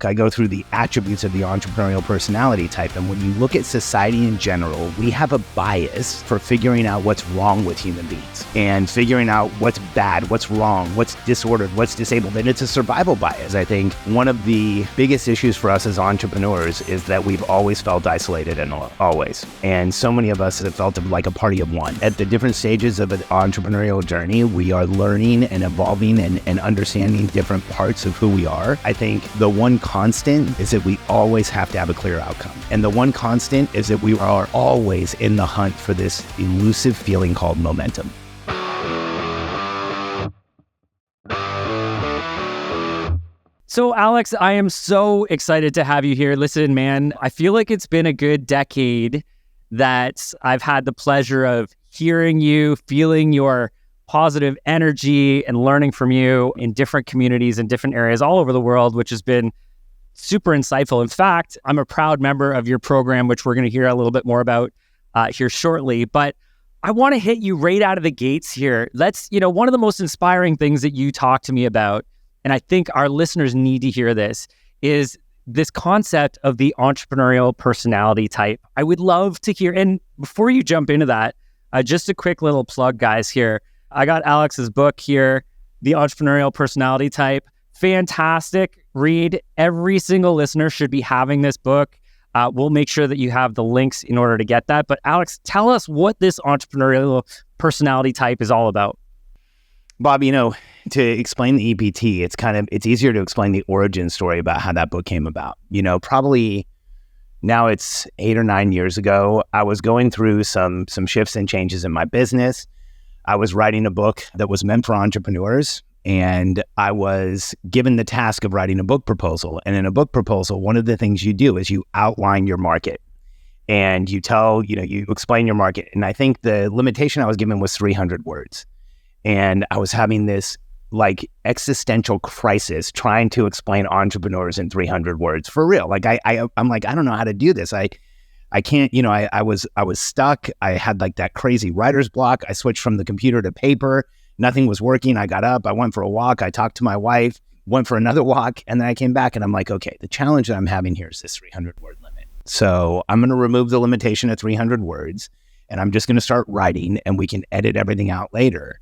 I go through the attributes of the entrepreneurial personality type. And when you look at society in general, we have a bias for figuring out what's wrong with human beings and figuring out what's bad, what's wrong, what's disordered, what's disabled. And it's a survival bias. I think one of the biggest issues for us as entrepreneurs is that we've always felt isolated and always. And so many of us have felt like a party of one. At the different stages of an entrepreneurial journey, we are learning and evolving and understanding different parts of who we are. I think the one constant is that we always have to have a clear outcome. And the one constant is that we are always in the hunt for this elusive feeling called momentum. So Alex, I am so excited to have you here. Listen, man, I feel like it's been a good decade that I've had the pleasure of hearing you, feeling your positive energy and learning from you in different communities and different areas all over the world, which has been super insightful. In fact, I'm a proud member of your program, which we're going to hear a little bit more about here shortly. But I want to hit you right out of the gates here. One of the most inspiring things that you talk to me about, and I think our listeners need to hear this, is this concept of the entrepreneurial personality type. I would love to hear, and before you jump into that, just a quick little plug, guys, here. I got Alex's book here, The Entrepreneurial Personality Type. Fantastic read. Every single listener should be having this book. We'll make sure that you have the links in order to get that. But Alex, tell us what this entrepreneurial personality type is all about. Bob, to explain the EPT, it's easier to explain the origin story about how that book came about. Probably now it's 8 or 9 years ago, I was going through some shifts and changes in my business. I was writing a book that was meant for entrepreneurs. And I was given the task of writing a book proposal. And in a book proposal, one of the things you do is you outline your market and you explain your market. And I think the limitation I was given was 300 words. And I was having this existential crisis trying to explain entrepreneurs in 300 words for real. I'm like, I don't know how to do this. I can't, I was stuck. I had that crazy writer's block. I switched from the computer to paper. Nothing was working. I got up, I went for a walk, I talked to my wife, went for another walk, and then I came back and I'm like, okay, the challenge that I'm having here is this 300 word limit. So I'm going to remove the limitation of 300 words and I'm just going to start writing and we can edit everything out later.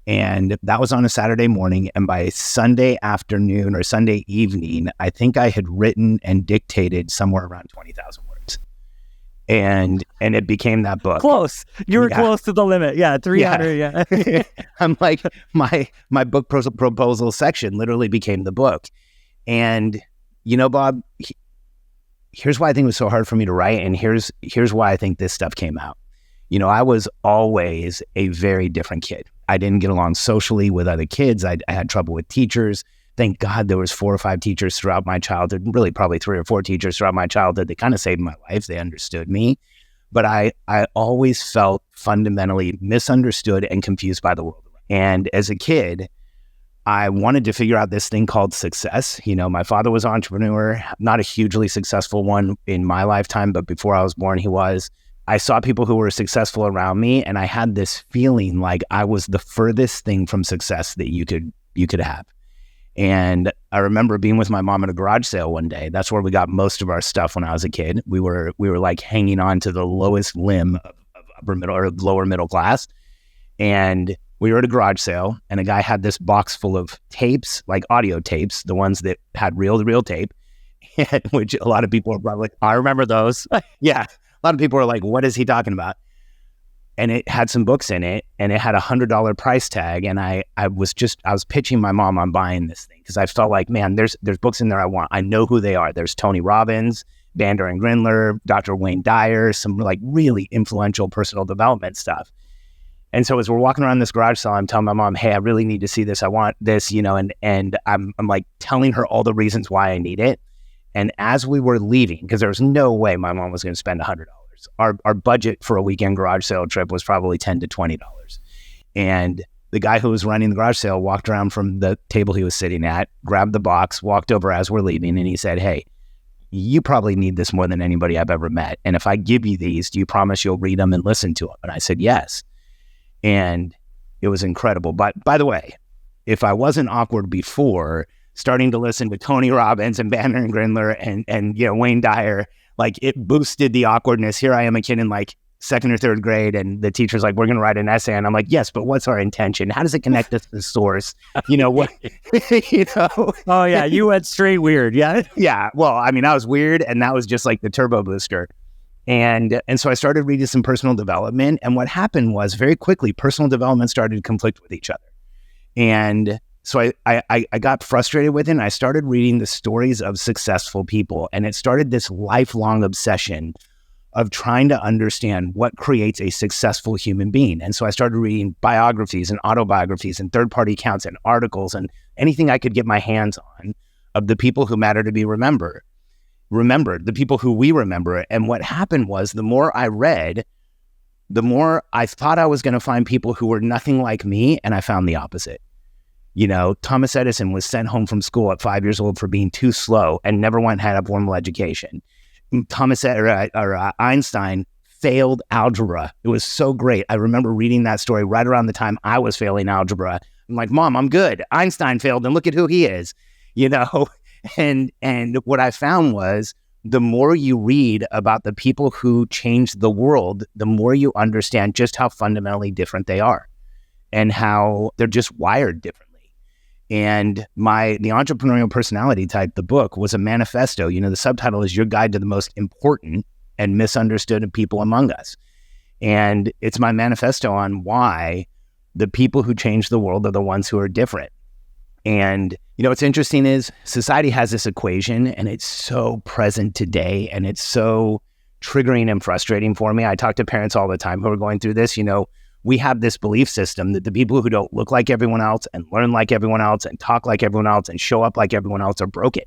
And that was on a Saturday morning. And by Sunday afternoon or Sunday evening, I think I had written and dictated somewhere around 20,000 words. And it became that book. Close. You were close to the limit. Yeah, 300. Yeah. I'm like, my book proposal section literally became the book. And, Bob, here's why I think it was so hard for me to write. And here's why I think this stuff came out. I was always a very different kid. I didn't get along socially with other kids. I had trouble with teachers. Thank God there was 4 or 5 teachers throughout my childhood, really probably 3 or 4 teachers throughout my childhood that kind of saved my life. They understood me. But I always felt fundamentally misunderstood and confused by the world. And as a kid, I wanted to figure out this thing called success. My father was an entrepreneur, not a hugely successful one in my lifetime, but before I was born, he was. I saw people who were successful around me, and I had this feeling like I was the furthest thing from success that you could have. And I remember being with my mom at a garage sale one day. That's where we got most of our stuff when I was a kid. We were hanging on to the lowest limb of upper middle or lower middle class. And we were at a garage sale and a guy had this box full of tapes, like audio tapes, the ones that had reel-to-reel tape, which a lot of people are probably I remember those. Yeah. A lot of people are like, what is he talking about? And it had some books in it and it had $100 price tag. And I was pitching my mom on buying this thing because I felt like, man, there's books in there I want. I know who they are. There's Tony Robbins, Bandler and Grindler, Dr. Wayne Dyer, some really influential personal development stuff. And so as we're walking around this garage sale, I'm telling my mom, hey, I really need to see this. I want this, and I'm telling her all the reasons why I need it. And as we were leaving, because there was no way my mom was going to spend $100. Our budget for a weekend garage sale trip was probably $10 to $20. And the guy who was running the garage sale walked around from the table he was sitting at, grabbed the box, walked over as we're leaving, and he said, hey, you probably need this more than anybody I've ever met. And if I give you these, do you promise you'll read them and listen to them? And I said, yes. And it was incredible. But by the way, if I wasn't awkward before, starting to listen to Tony Robbins and Banner and Grindler and Wayne Dyer, like it boosted the awkwardness. Here I am, a kid in like second or third grade, and the teacher's like, we're going to write an essay. And I'm like, yes, but what's our intention? How does it connect us to the source? What, Oh yeah, you went straight weird. Yeah. Yeah. Well, I mean, I was weird, and that was just like the turbo booster. And so I started reading some personal development. And what happened was very quickly, personal development started to conflict with each other. And so I got frustrated with it, and I started reading the stories of successful people. And it started this lifelong obsession of trying to understand what creates a successful human being. And so I started reading biographies and autobiographies and third-party accounts and articles and anything I could get my hands on of the people who matter to be remembered, the people who we remember. And what happened was, the more I read, the more I thought I was going to find people who were nothing like me, and I found the opposite. Thomas Edison was sent home from school at 5 years old for being too slow and never went and had a formal education. Einstein failed algebra. It was so great. I remember reading that story right around the time I was failing algebra. I'm like, Mom, I'm good. Einstein failed, and look at who he is, And what I found was, the more you read about the people who changed the world, the more you understand just how fundamentally different they are and how they're just wired differently. And the Entrepreneurial Personality Type, the book, was a manifesto. The subtitle is Your Guide to the Most Important and Misunderstood People Among Us. And it's my manifesto on why the people who change the world are the ones who are different. And, what's interesting is society has this equation, and it's so present today, and it's so triggering and frustrating for me. I talk to parents all the time who are going through this. We have this belief system that the people who don't look like everyone else and learn like everyone else and talk like everyone else and show up like everyone else are broken.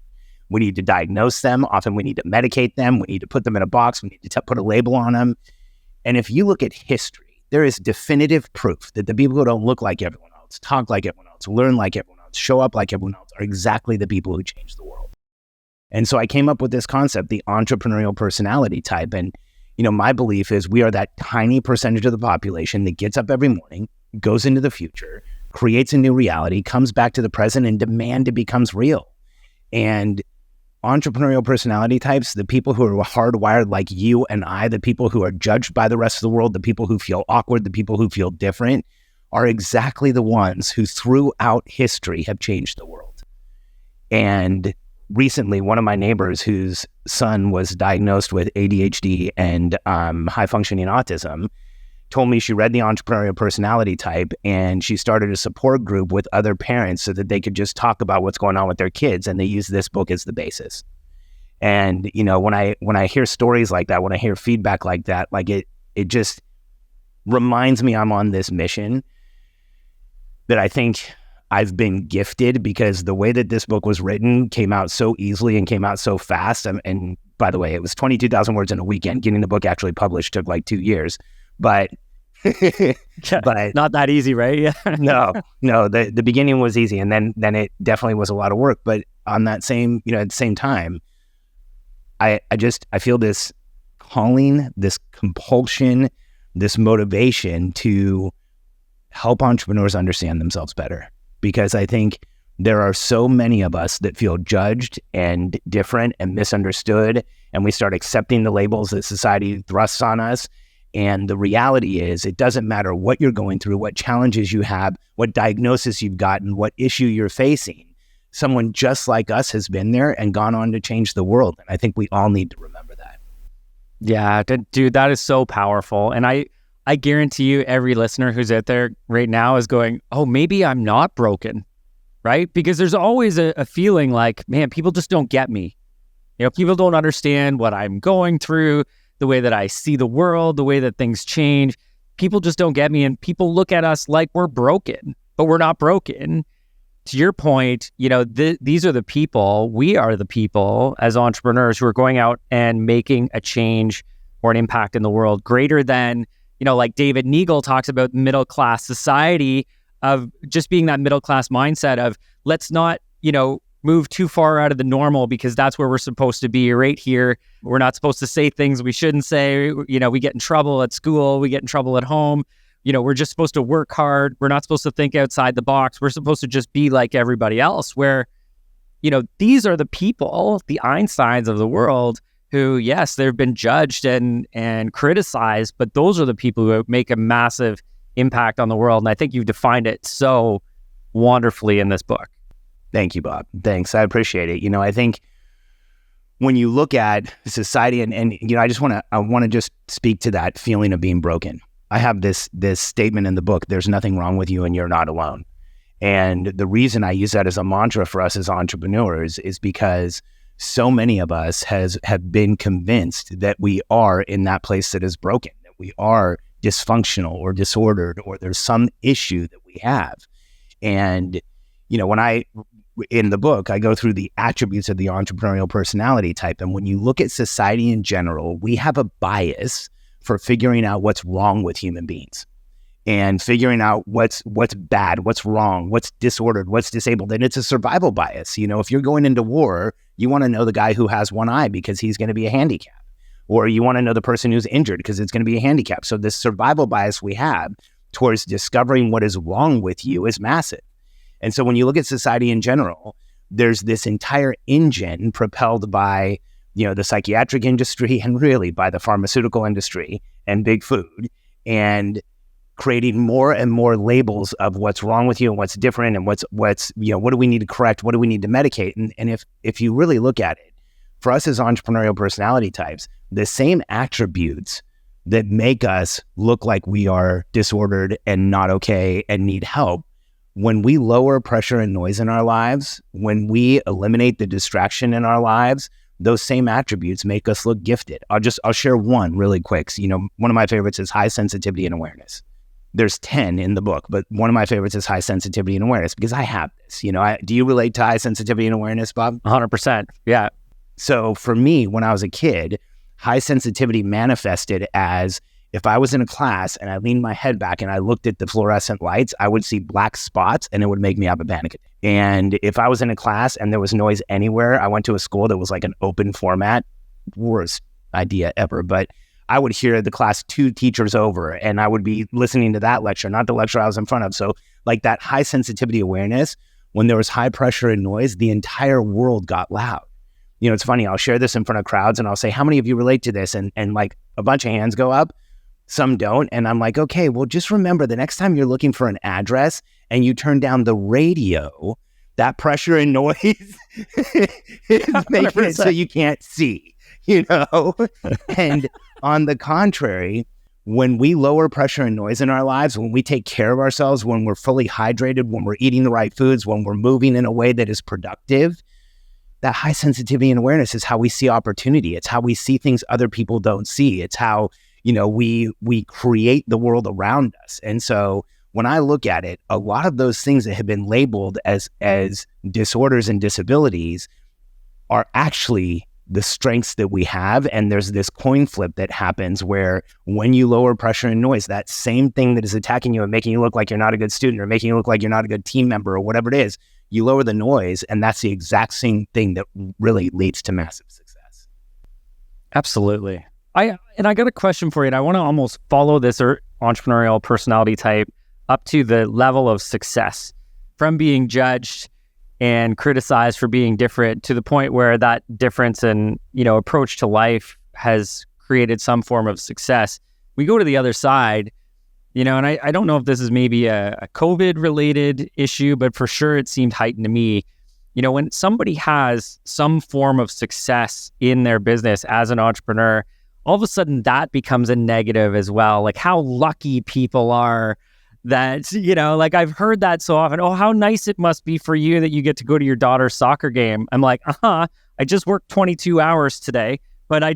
We need to diagnose them. Often we need to medicate them. We need to put them in a box. We need to put a label on them. And if you look at history, there is definitive proof that the people who don't look like everyone else, talk like everyone else, learn like everyone else, show up like everyone else are exactly the people who change the world. And so I came up with this concept, the Entrepreneurial Personality Type. And my belief is we are that tiny percentage of the population that gets up every morning, goes into the future, creates a new reality, comes back to the present, and demand it becomes real. And entrepreneurial personality types, the people who are hardwired like you and I, the people who are judged by the rest of the world, the people who feel awkward, the people who feel different, are exactly the ones who throughout history have changed the world. And recently, one of my neighbors whose son was diagnosed with ADHD and high-functioning autism told me she read the Entrepreneurial Personality Type, and she started a support group with other parents so that they could just talk about what's going on with their kids, and they use this book as the basis. And when I hear stories like that, when I hear feedback like that, like it just reminds me I'm on this mission that I think I've been gifted, because the way that this book was written came out so easily and came out so fast. And by the way, it was 22,000 words in a weekend. Getting the book actually published took like 2 years, but not that easy, right? Yeah. no, the beginning was easy. And then it definitely was a lot of work. But on that same, at the same time, I feel this calling, this compulsion, this motivation to help entrepreneurs understand themselves better. Because I think there are so many of us that feel judged and different and misunderstood, and we start accepting the labels that society thrusts on us. And the reality is, it doesn't matter what you're going through, what challenges you have, what diagnosis you've gotten, what issue you're facing. Someone just like us has been there and gone on to change the world. And I think we all need to remember that. Yeah, dude, that is so powerful. And I guarantee you every listener who's out there right now is going, oh, maybe I'm not broken, right? Because there's always a feeling like, man, people just don't get me. People don't understand what I'm going through, the way that I see the world, the way that things change. People just don't get me. And people look at us like we're broken, but we're not broken. To your point, these are the people, we are the people as entrepreneurs who are going out and making a change or an impact in the world greater than, like David Neagle talks about middle-class society, of just being that middle-class mindset of let's not, move too far out of the normal, because that's where we're supposed to be right here. We're not supposed to say things we shouldn't say. We get in trouble at school. We get in trouble at home. We're just supposed to work hard. We're not supposed to think outside the box. We're supposed to just be like everybody else, where these are the people, the Einsteins of the world who, yes, they've been judged and criticized, but those are the people who make a massive impact on the world. And I think you've defined it so wonderfully in this book. Thank you, Bob. Thanks. I appreciate it. I think when you look at society and I want to just speak to that feeling of being broken. I have this statement in the book, there's nothing wrong with you and you're not alone. And the reason I use that as a mantra for us as entrepreneurs is because so many of us have been convinced that we are in that place that is broken, that we are dysfunctional or disordered, or there's some issue that we have. And, in the book, I go through the attributes of the entrepreneurial personality type. And when you look at society in general, we have a bias for figuring out what's wrong with human beings and figuring out what's bad, what's wrong, what's disordered, what's disabled. And it's a survival bias. If you're going into war, you want to know the guy who has one eye because he's going to be a handicap, or you want to know the person who's injured because it's going to be a handicap. So this survival bias we have towards discovering what is wrong with you is massive. And so when you look at society in general, there's this entire engine propelled by, the psychiatric industry and really by the pharmaceutical industry and big food, and creating more and more labels of what's wrong with you and what's different and what's what do we need to correct, what do we need to medicate. And if you really look at it, for us as entrepreneurial personality types, the same attributes that make us look like we are disordered and not okay and need help, when we lower pressure and noise in our lives, when we eliminate the distraction in our lives, those same attributes make us look gifted. I'll share one really quick. One of my favorites is high sensitivity and awareness. There's 10 in the book, but one of my favorites is high sensitivity and awareness because I have this. Do you relate to high sensitivity and awareness, Bob? 100%. Yeah. So for me, when I was a kid, high sensitivity manifested as if I was in a class and I leaned my head back and I looked at the fluorescent lights, I would see black spots and it would make me have a panic attack. And if I was in a class and there was noise anywhere, I went to a school that was like an open format, worst idea ever, but I would hear the class 2 teachers over and I would be listening to that lecture, not the lecture I was in front of. So like that high sensitivity awareness, when there was high pressure and noise, the entire world got loud. It's funny, I'll share this in front of crowds and I'll say, how many of you relate to this? And like a bunch of hands go up. Some don't. And I'm like, okay, well, just remember the next time you're looking for an address and you turn down the radio, that pressure and noise is making it so you can't see, And on the contrary, when we lower pressure and noise in our lives, when we take care of ourselves, when we're fully hydrated, when we're eating the right foods, when we're moving in a way that is productive, that high sensitivity and awareness is how we see opportunity. It's how we see things other people don't see. It's how we create the world around us. And so when I look at it, a lot of those things that have been labeled as disorders and disabilities are actually the strengths that we have. And there's this coin flip that happens where when you lower pressure and noise, that same thing that is attacking you and making you look like you're not a good student or making you look like you're not a good team member or whatever it is, you lower the noise. And that's the exact same thing that really leads to massive success. Absolutely. I got a question for you, and I want to almost follow this entrepreneurial personality type up to the level of success, from being judged and criticized for being different to the point where that difference and approach to life has created some form of success. We go to the other side, and I don't know if this is maybe a COVID related issue, but for sure it seemed heightened to me. When somebody has some form of success in their business as an entrepreneur, all of a sudden that becomes a negative as well. Like how lucky people are that, like I've heard that so often. Oh, how nice it must be for you that you get to go to your daughter's soccer game. I'm like, I just worked 22 hours today, but I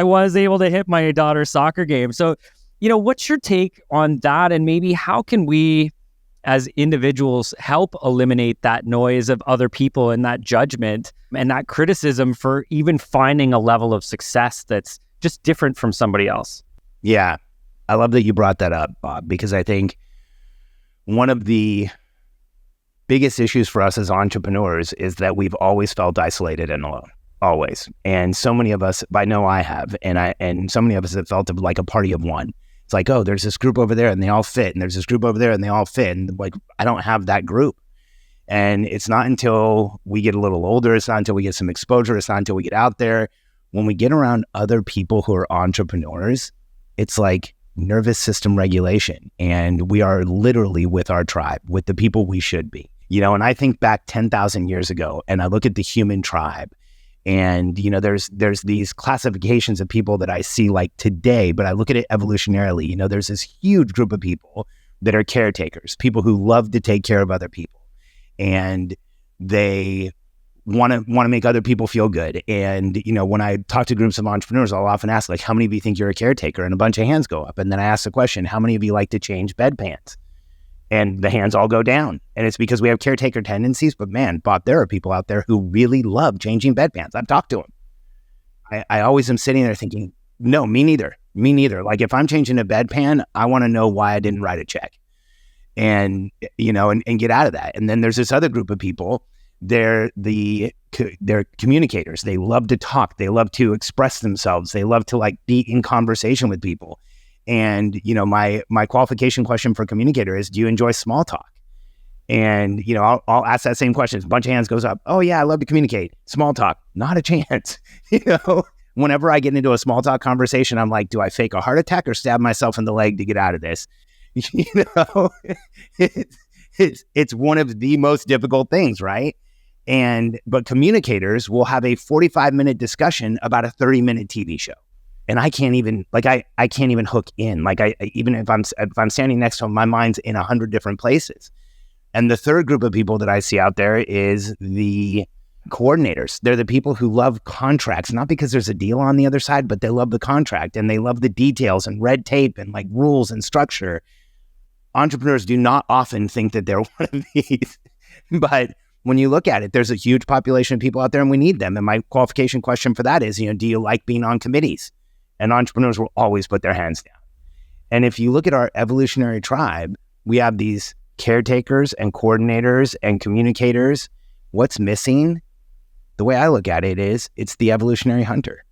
was able to hit my daughter's soccer game. So, what's your take on that? And maybe how can we as individuals help eliminate that noise of other people and that judgment and that criticism for even finding a level of success that's just different from somebody else? Yeah. I love that you brought that up, Bob, because I think one of the biggest issues for us as entrepreneurs is that we've always felt isolated and alone, always. And so many of us, I know I have, and so many of us have felt like a party of one. It's like, oh, there's this group over there and they all fit, and there's this group over there and they all fit, and like, I don't have that group. And it's not until we get a little older, it's not until we get some exposure, it's not until we get out there. When we get around other people who are entrepreneurs, it's like nervous system regulation. And we are literally with our tribe, with the people we should be. And I think back 10,000 years ago, and I look at the human tribe, and, there's these classifications of people that I see like today, but I look at it evolutionarily. There's this huge group of people that are caretakers, people who love to take care of other people, and they want to make other people feel good. And, when I talk to groups of entrepreneurs, I'll often ask, like, how many of you think you're a caretaker? And a bunch of hands go up. And then I ask the question, how many of you like to change bedpans? And the hands all go down. And it's because we have caretaker tendencies. But man, Bob, there are people out there who really love changing bedpans. I've talked to them. I always am sitting there thinking, no, me neither. Me neither. Like, if I'm changing a bedpan, I want to know why I didn't write a check. And, and get out of that. And then there's this other group of people. They're communicators. They love to talk. They love to express themselves. They love to like be in conversation with people. And, my qualification question for communicator is, do you enjoy small talk? And, I'll ask that same question. A bunch of hands goes up. Oh yeah, I love to communicate. Small talk, not a chance. Whenever I get into a small talk conversation, I'm like, do I fake a heart attack or stab myself in the leg to get out of this? It's one of the most difficult things, right? But communicators will have a 45-minute discussion about a 30-minute TV show. And I can't even, I can't even hook in. Even if I'm standing next to them, my mind's in 100 different places. And the third group of people that I see out there is the coordinators. They're the people who love contracts, not because there's a deal on the other side, but they love the contract and they love the details and red tape and like rules and structure. Entrepreneurs do not often think that they're one of these, but when you look at it, there's a huge population of people out there and we need them. And my qualification question for that is, do you like being on committees? And entrepreneurs will always put their hands down. And if you look at our evolutionary tribe, we have these caretakers and coordinators and communicators. What's missing? The way I look at it is, it's the evolutionary hunter.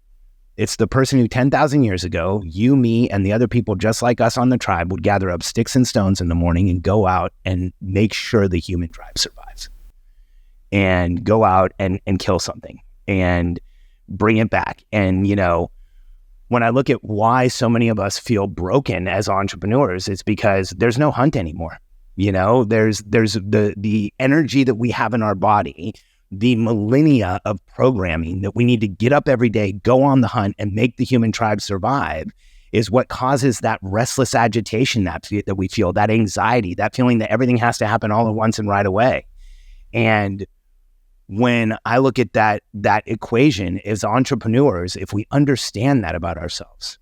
It's the person who 10,000 years ago, you, me, and the other people just like us on the tribe would gather up sticks and stones in the morning and go out and make sure the human tribe survives. And go out and kill something and bring it back. And, when I look at why so many of us feel broken as entrepreneurs, it's because there's no hunt anymore. There's the energy that we have in our body, the millennia of programming that we need to get up every day, go on the hunt and make the human tribe survive is what causes that restless agitation that we feel, that anxiety, that feeling that everything has to happen all at once and right away. And when I look at that equation as entrepreneurs, if we understand that about ourselves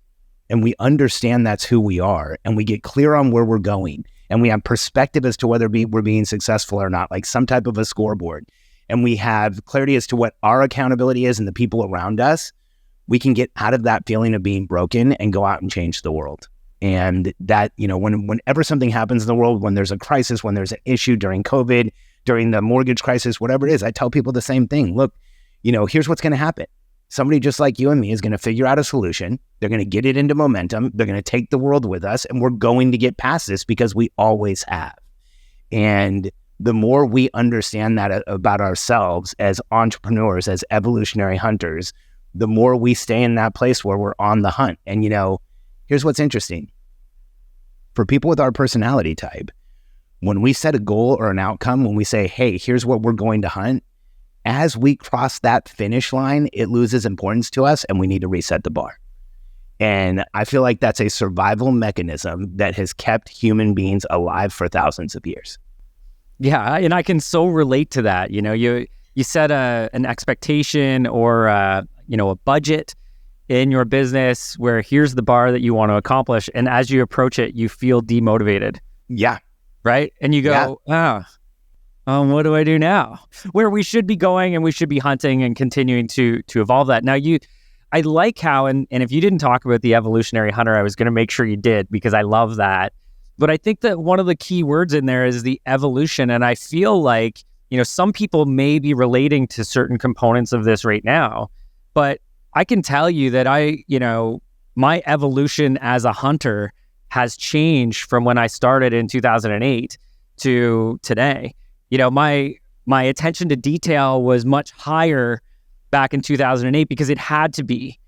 and we understand that's who we are and we get clear on where we're going and we have perspective as to whether we're being successful or not, like some type of a scoreboard, and we have clarity as to what our accountability is and the people around us, we can get out of that feeling of being broken and go out and change the world. And that, whenever something happens in the world, when there's a crisis, when there's an issue during COVID, during the mortgage crisis, whatever it is, I tell people the same thing. Look, here's what's going to happen. Somebody just like you and me is going to figure out a solution. They're going to get it into momentum. They're going to take the world with us, and we're going to get past this because we always have. And the more we understand that about ourselves as entrepreneurs, as evolutionary hunters, the more we stay in that place where we're on the hunt. And, here's what's interesting. For people with our personality type, when we set a goal or an outcome, when we say, hey, here's what we're going to hunt, as we cross that finish line, it loses importance to us and we need to reset the bar. And I feel like that's a survival mechanism that has kept human beings alive for thousands of years. Yeah, and I can so relate to that. You set an expectation or a budget in your business where here's the bar that you want to accomplish. And as you approach it, you feel demotivated. Yeah. Right? And you go, what do I do now? Where we should be going and we should be hunting and continuing to evolve that. Now, I like how, and if you didn't talk about the evolutionary hunter, I was going to make sure you did because I love that. But I think that one of the key words in there is the evolution. And I feel like, some people may be relating to certain components of this right now, but I can tell you that my evolution as a hunter has changed from when I started in 2008 to today. My my attention to detail was much higher back in 2008 because it had to be,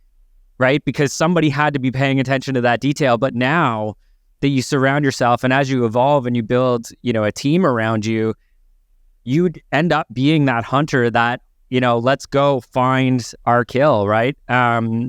right? Because somebody had to be paying attention to that detail. But now that you surround yourself and as you evolve and you build, a team around you, you'd end up being that hunter that, let's go find our kill, right?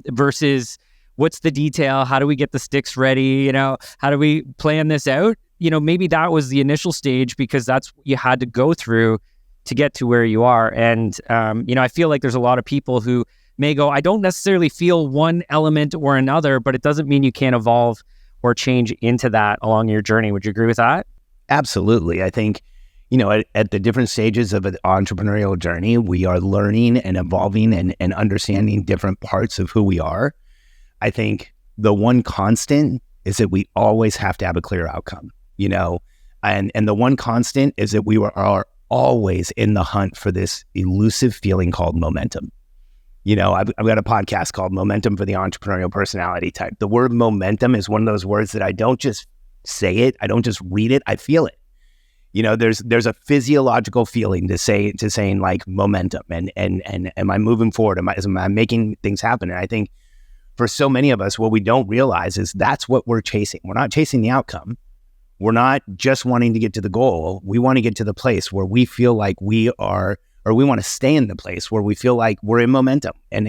Versus what's the detail? How do we get the sticks ready? How do we plan this out? Maybe that was the initial stage because that's what you had to go through to get to where you are. And, I feel like there's a lot of people who may go, I don't necessarily feel one element or another, but it doesn't mean you can't evolve or change into that along your journey. Would you agree with that? Absolutely. I think, at the different stages of an entrepreneurial journey, we are learning and evolving and understanding different parts of who we are. I think the one constant is that we always have to have a clear outcome, and the one constant is that we are always in the hunt for this elusive feeling called momentum. I've got a podcast called Momentum for the Entrepreneurial Personality Type. The word momentum is one of those words that I don't just say it, I don't just read it, I feel it. There's a physiological feeling to saying like momentum and am I moving forward? Am I making things happen? And I think for so many of us, what we don't realize is that's what we're chasing. We're not chasing the outcome. We're not just wanting to get to the goal. We want to get to the place where we feel like we are, or we want to stay in the place where we feel like we're in momentum. And,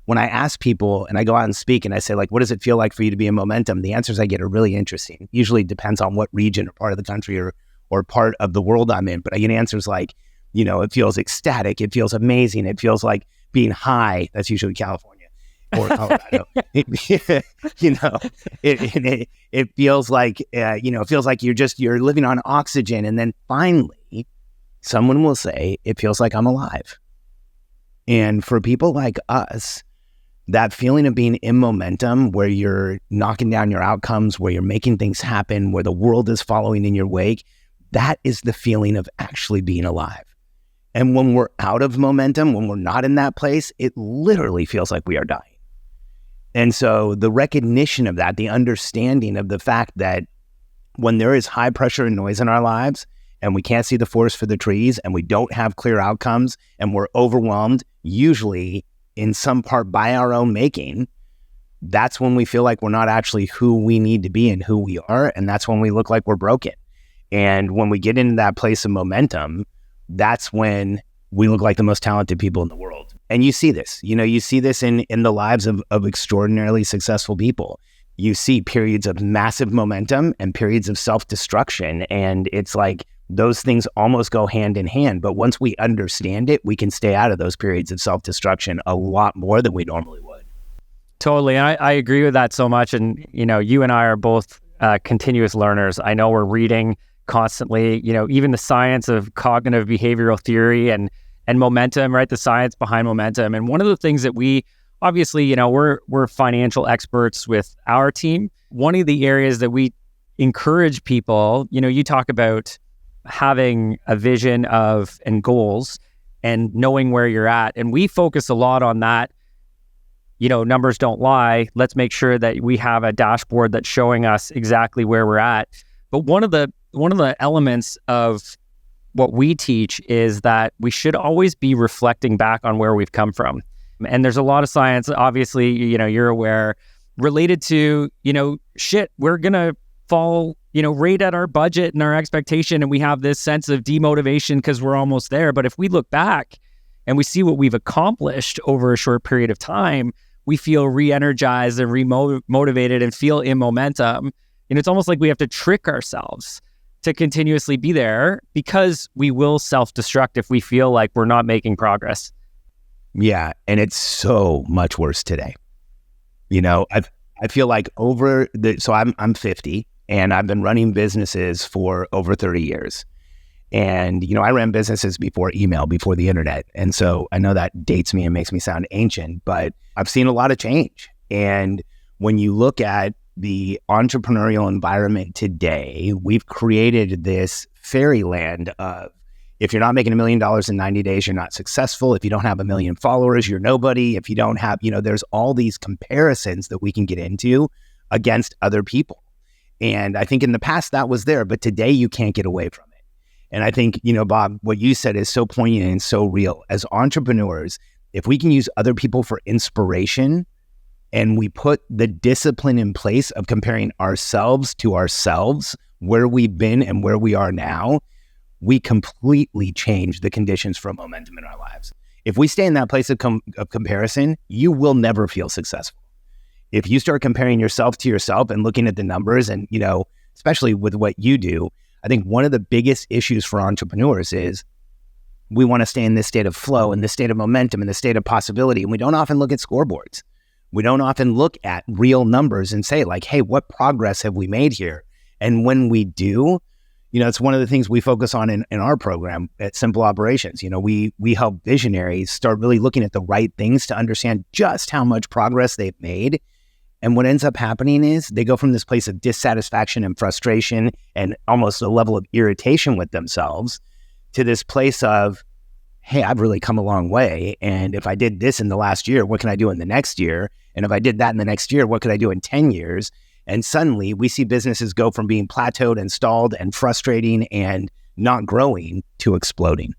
when I ask people and I go out and speak and I say, like, what does it feel like for you to be in momentum? The answers I get are really interesting. Usually depends on what region or part of the country or part of the world I'm in. But I get answers like, it feels ecstatic. It feels amazing. It feels like being high. That's usually California or Colorado. It feels like, it feels like you're living on oxygen. And then finally, someone will say, it feels like I'm alive. And for people like us, that feeling of being in momentum, where you're knocking down your outcomes, where you're making things happen, where the world is following in your wake, that is the feeling of actually being alive. And when we're out of momentum, when we're not in that place, it literally feels like we are dying. And so the recognition of that, the understanding of the fact that when there is high pressure and noise in our lives, and we can't see the forest for the trees, and we don't have clear outcomes, and we're overwhelmed, usually in some part by our own making, that's when we feel like we're not actually who we need to be and who we are, and that's when we look like we're broken. And when we get into that place of momentum, that's when we look like the most talented people in the world. And you see this, you see this in the lives of extraordinarily successful people. You see periods of massive momentum and periods of self-destruction. And it's like those things almost go hand in hand. But once we understand it, we can stay out of those periods of self-destruction a lot more than we normally would. Totally. And I agree with that so much. And, you and I are both continuous learners. I know we're reading constantly, even the science of cognitive behavioral theory and momentum, right? The science behind momentum. And one of the things that we obviously, we're financial experts with our team. One of the areas that we encourage people, you talk about having a vision of and goals and knowing where you're at. And we focus a lot on that. Numbers don't lie. Let's make sure that we have a dashboard that's showing us exactly where we're at. But one of the elements of what we teach is that we should always be reflecting back on where we've come from. And there's a lot of science, obviously, you're aware, related to, we're going to fall, right at our budget and our expectation. And we have this sense of demotivation because we're almost there. But if we look back and we see what we've accomplished over a short period of time, we feel re-energized and re-motivated and feel in momentum. And it's almost like we have to trick ourselves to continuously be there because we will self-destruct if we feel like we're not making progress. Yeah. And it's so much worse today. I feel like so I'm 50 and I've been running businesses for over 30 years. And, I ran businesses before email, before the internet. And so I know that dates me and makes me sound ancient, but I've seen a lot of change. And when you look at the entrepreneurial environment today, we've created this fairyland of, if you're not making $1 million in 90 days, you're not successful. If you don't have 1 million followers, you're nobody. If you don't have, there's all these comparisons that we can get into against other people. And I think in the past that was there, but today you can't get away from it. And I think, Bob, what you said is so poignant and so real. As entrepreneurs, if we can use other people for inspiration and we put the discipline in place of comparing ourselves to ourselves, where we've been and where we are now, we completely change the conditions for momentum in our lives. If we stay in that place of comparison, you will never feel successful. If you start comparing yourself to yourself and looking at the numbers and, especially with what you do, I think one of the biggest issues for entrepreneurs is we want to stay in this state of flow and this state of momentum and this state of possibility. And we don't often look at scoreboards. We don't often look at real numbers and say like, hey, what progress have we made here? And when we do, it's one of the things we focus on in our program at Simple Operations. We help visionaries start really looking at the right things to understand just how much progress they've made. And what ends up happening is they go from this place of dissatisfaction and frustration and almost a level of irritation with themselves to this place of, hey, I've really come a long way. And if I did this in the last year, what can I do in the next year? And if I did that in the next year, what could I do in 10 years? And suddenly we see businesses go from being plateaued and stalled and frustrating and not growing to exploding.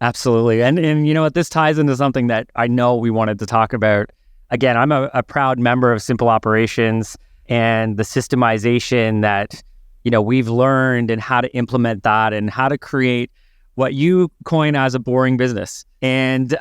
Absolutely. And you know what, this ties into something that I know we wanted to talk about. Again, I'm a proud member of Simple Operations and the systemization that, we've learned and how to implement that and how to create what you coin as a boring business. And,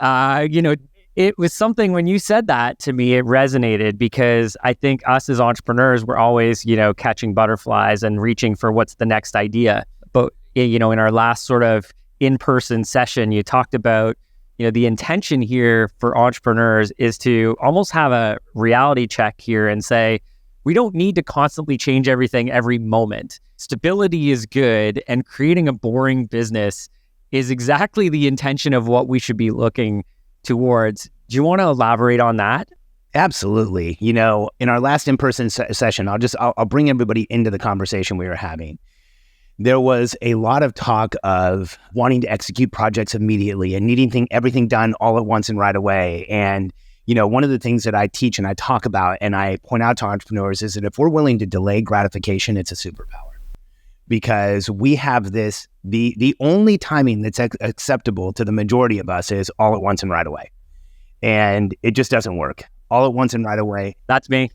it was something when you said that to me, it resonated because I think us as entrepreneurs, we're always, catching butterflies and reaching for what's the next idea. But, in our last sort of in-person session, you talked about, the intention here for entrepreneurs is to almost have a reality check here and say, we don't need to constantly change everything every moment. Stability is good, and creating a boring business is exactly the intention of what we should be looking towards. Do you want to elaborate on that? Absolutely. In our last in-person session, I'll bring everybody into the conversation we were having. There was a lot of talk of wanting to execute projects immediately and needing everything done all at once and right away. And, one of the things that I teach and I talk about and I point out to entrepreneurs is that if we're willing to delay gratification, it's a superpower. Because we have this, the only timing that's acceptable to the majority of us is all at once and right away. And it just doesn't work. All at once and right away. That's me.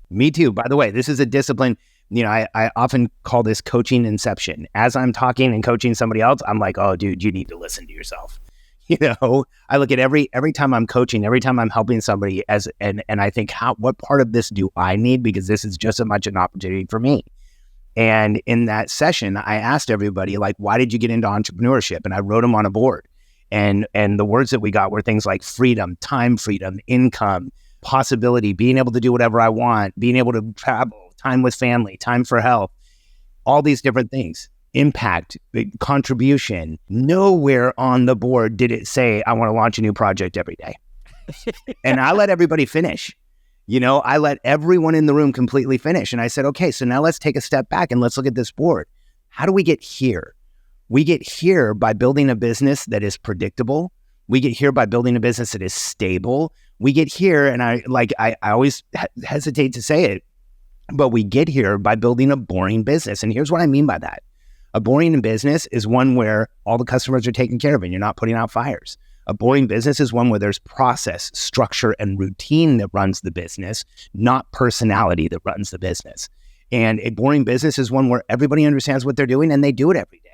Me too. By the way, this is a discipline. I often call this coaching inception. As I'm talking and coaching somebody else, I'm like, oh, dude, you need to listen to yourself. I look at every time I'm coaching, every time I'm helping somebody and I think, what part of this do I need? Because this is just as much an opportunity for me. And in that session, I asked everybody, like, why did you get into entrepreneurship? And I wrote them on a board. And the words that we got were things like freedom, income, possibility, being able to do whatever I want, being able to travel, time with family, time for health, all these different things, impact, contribution. Nowhere on the board did it say, I want to launch a new project every day. And I let everybody finish. I let everyone in the room completely finish. And I said, okay, so now let's take a step back and let's look at this board. How do we get here? We get here by building a business that is predictable. We get here by building a business that is stable. We get here, and I always hesitate to say it, but we get here by building a boring business. And here's what I mean by that. A boring business is one where all the customers are taken care of and you're not putting out fires. A boring business is one where there's process, structure, and routine that runs the business, not personality that runs the business. And a boring business is one where everybody understands what they're doing and they do it every day.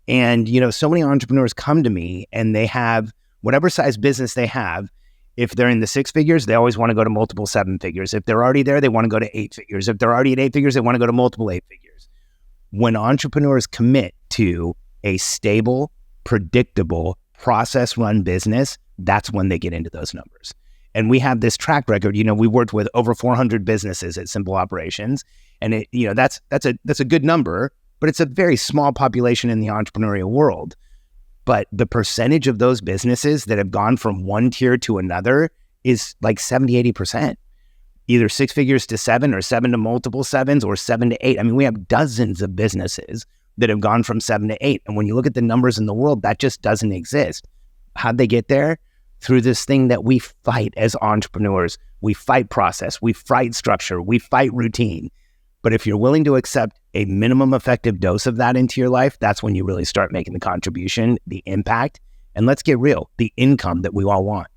And, so many entrepreneurs come to me and they have whatever size business they have. If they're in the 6 figures, they always want to go to multiple 7 figures. If they're already there, they want to go to 8 figures. If they're already at 8 figures, they want to go to multiple 8 figures. When entrepreneurs commit to a stable, predictable, process-run business, that's when they get into those numbers. And we have this track record. We worked with over 400 businesses at Simple Operations, and that's a good number, but it's a very small population in the entrepreneurial world. But the percentage of those businesses that have gone from one tier to another is like 70, 80%. Either 6 figures to 7 or 7 to multiple 7s or 7 to 8. I mean, we have dozens of businesses that have gone from 7 to 8. And when you look at the numbers in the world, that just doesn't exist. How'd they get there? Through this thing that we fight as entrepreneurs. We fight process, we fight structure, we fight routine. But if you're willing to accept a minimum effective dose of that into your life, that's when you really start making the contribution, the impact, and let's get real, the income that we all want.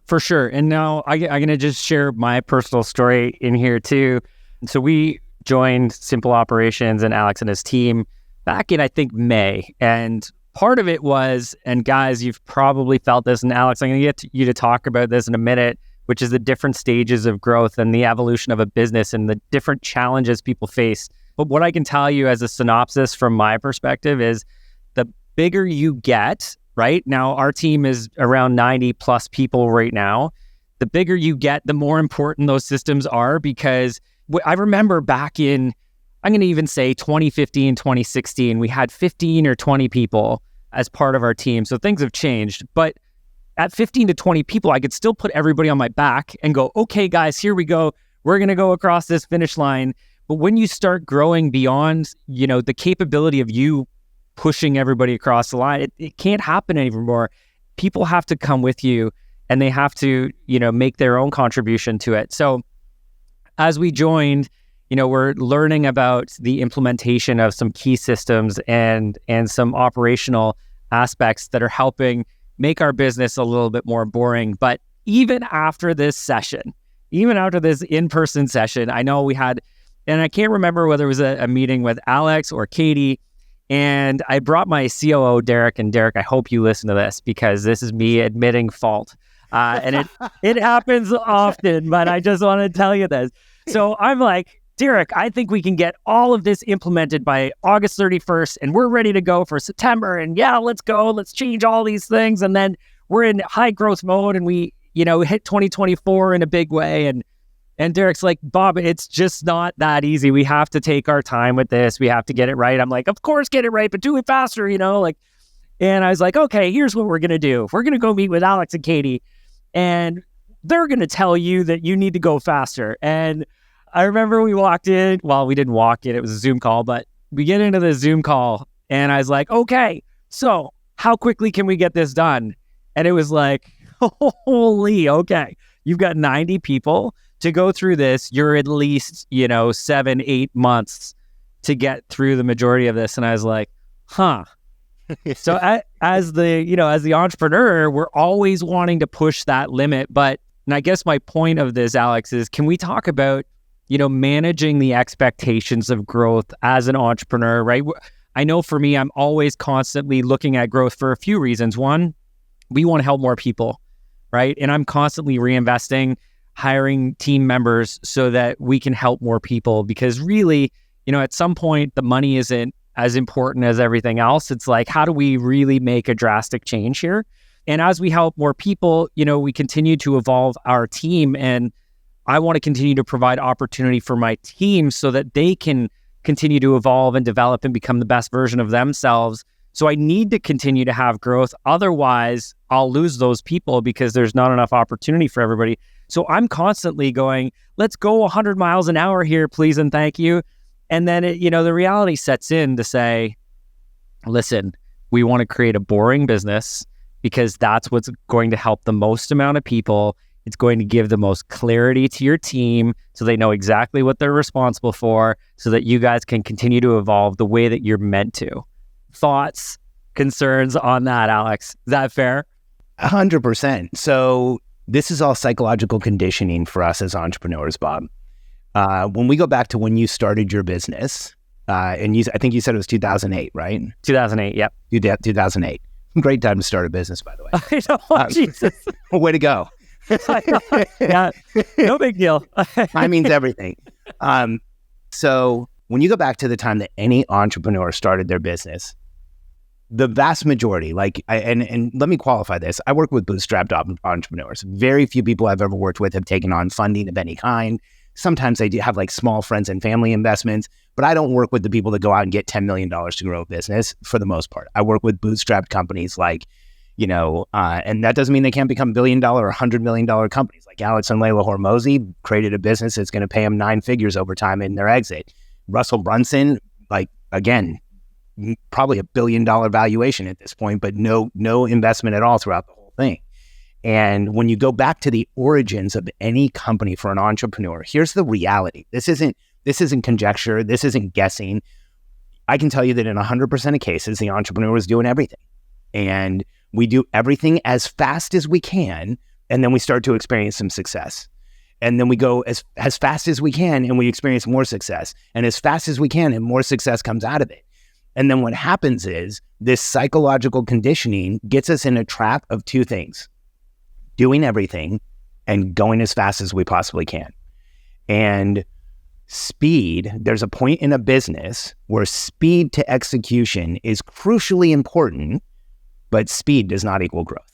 For sure. And now I'm going to just share my personal story in here too. So we joined Simple Operations and Alex and his team back in, I think, May. And part of it was, and guys, you've probably felt this, and Alex, I'm going to get you to talk about this in a minute, which is the different stages of growth and the evolution of a business and the different challenges people face. But what I can tell you as a synopsis from my perspective is the bigger you get, right? Now, our team is around 90 plus people right now. The bigger you get, the more important those systems are, because I remember back in, I'm going to even say 2015, 2016, we had 15 or 20 people as part of our team. So things have changed. But at 15 to 20 people, I could still put everybody on my back and go, okay, guys, here we go. We're going to go across this finish line. But when you start growing beyond, the capability of you pushing everybody across the line, it can't happen anymore. People have to come with you and they have to, make their own contribution to it. So as we joined, we're learning about the implementation of some key systems and some operational aspects that are helping make our business a little bit more boring. But even after this session, even after this in-person session, I know we had, and I can't remember whether it was a meeting with Alex or Katie, and I brought my COO, Derek, and Derek, I hope you listen to this because this is me admitting fault. And it happens often, but I just want to tell you this. So I'm like, Derek, I think we can get all of this implemented by August 31st and we're ready to go for September. And yeah, let's go. Let's change all these things. And then we're in high growth mode and we, hit 2024 in a big way. And Derek's like, Bob, it's just not that easy. We have to take our time with this. We have to get it right. I'm like, of course, get it right, but do it faster, and I was like, okay, here's what we're going to do. We're going to go meet with Alex and Katie and they're going to tell you that you need to go faster. And I remember we walked in, well, we didn't walk in, it was a Zoom call, but we get into the Zoom call and I was like, okay, so how quickly can we get this done? And it was like, holy, okay, you've got 90 people to go through this. You're at least, 7-8 months to get through the majority of this. And I was like, huh. So as the entrepreneur, we're always wanting to push that limit. And I guess my point of this, Alex, is can we talk about managing the expectations of growth as an entrepreneur, right? I know for me, I'm always constantly looking at growth for a few reasons. One, we want to help more people, right? And I'm constantly reinvesting, hiring team members so that we can help more people because really, at some point, the money isn't as important as everything else. It's like, how do we really make a drastic change here? And as we help more people, we continue to evolve our team, and I want to continue to provide opportunity for my team so that they can continue to evolve and develop and become the best version of themselves. So I need to continue to have growth. Otherwise, I'll lose those people because there's not enough opportunity for everybody. So I'm constantly going, let's go 100 miles an hour here, please and thank you. And then, the reality sets in to say, listen, we want to create a boring business because that's what's going to help the most amount of people. It's going to give the most clarity to your team so they know exactly what they're responsible for so that you guys can continue to evolve the way that you're meant to. Thoughts, concerns on that, Alex? Is that fair? 100%. So this is all psychological conditioning for us as entrepreneurs, Bob. When we go back to when you started your business, I think you said it was 2008, right? 2008, yep. 2008. Great time to start a business, by the way. I know, Jesus. Way to go. Yeah, no big deal. Time means everything. So when you go back to the time that any entrepreneur started their business, the vast majority, and let me qualify this. I work with bootstrapped entrepreneurs. Very few people I've ever worked with have taken on funding of any kind. Sometimes they do have small friends and family investments, but I don't work with the people that go out and get $10 million to grow a business for the most part. I work with bootstrapped companies and that doesn't mean they can't become $1 billion or $100 million companies. Like Alex and Layla Hormozi created a business that's going to pay them 9 figures over time in their exit. Russell Brunson, again, probably $1 billion valuation at this point, but no investment at all throughout the whole thing. And when you go back to the origins of any company for an entrepreneur, here's the reality. This This isn't conjecture. This isn't guessing. I can tell you that in 100% of cases, the entrepreneur is doing everything. And we do everything as fast as we can, and then we start to experience some success. And then we go as fast as we can, and we experience more success. And as fast as we can, and more success comes out of it. And then what happens is this psychological conditioning gets us in a trap of two things: doing everything and going as fast as we possibly can. And speed, there's a point in a business where speed to execution is crucially important, but speed does not equal growth.